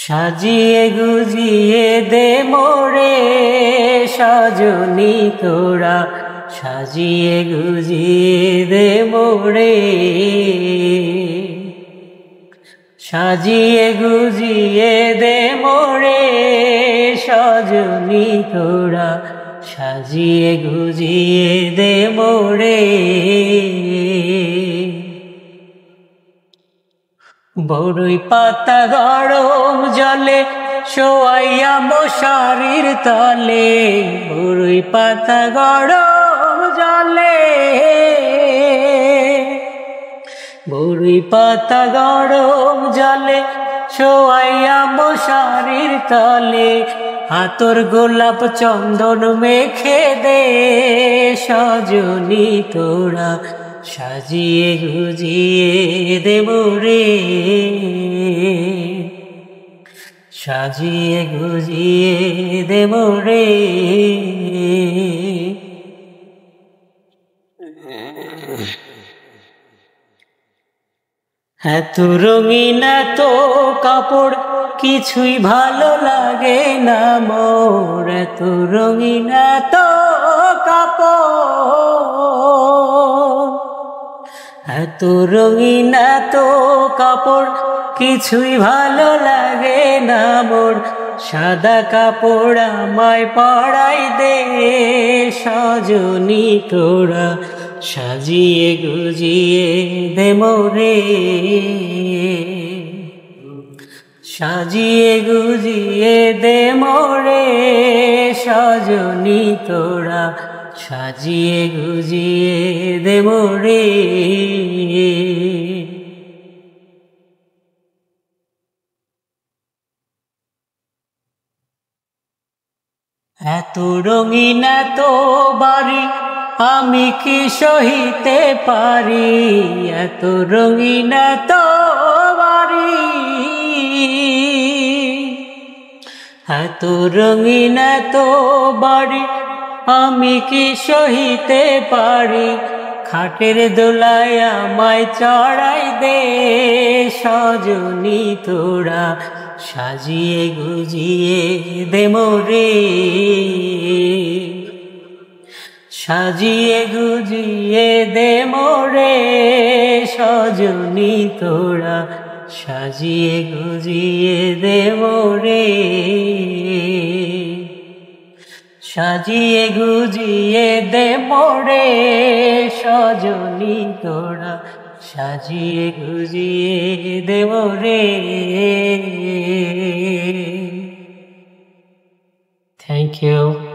সাজিয়ে গুজিয়ে দে মোরে সজনী তোরা, সাজিয়ে গুজিয়ে দে মোরে, সাজিয়ে গুজিয়ে দে মোরে সজনী তোরা, সাজিয়ে গুজিয়ে দে মোরে। বড়ই পাতা গরম জলে শোয়াইয়া মশারির তলে, বড়ই পাতা গরম জলে, বড়ই পাতা গরম জলে শোয়াইয়া মশারির তলে, আতর গোলাপ চন্দন মেখে দে সজনী তোরা, সাজিয়ে গুজিয়ে দে মোরে, সাজিয়ে গুজিয়ে দে মোরে। এত রঙিন এত কাপড় কিছুই ভালো লাগে না মোর, এত রঙিন এত কাপড়, এত রঙিন এত কাপড় কিছুই ভালো লাগে না মোর, সাদা কাপড় আমায় পরাই দে সজনী তোরা, সাজিয়ে গুজিয়ে দে মোরে, সাজিয়ে গুজিয়ে দে মোরে সজনী তোরা, সাজিয়ে গুজিয়ে দে মোরে। এত রঙিন এত বাড়ি আমি কি সহিতে পারি, এত রঙিন এত বাড়ি, এত রঙিন এত বাড়ি আমি কি সহিতে পারি, খাটের দোলায় আমায় চড়াই দে সজনী তোরা, সাজিয়ে গুজিয়ে দে মোরে, সাজিয়ে গুজিয়ে দে মোরে সজনী তোরা, সাজিয়ে গুজিয়ে দে মোরে, সাজিয়ে গুজিয়ে দে মোরে সজনী তোরা, সাজিয়ে গুজিয়ে দে মোরে। Thank you.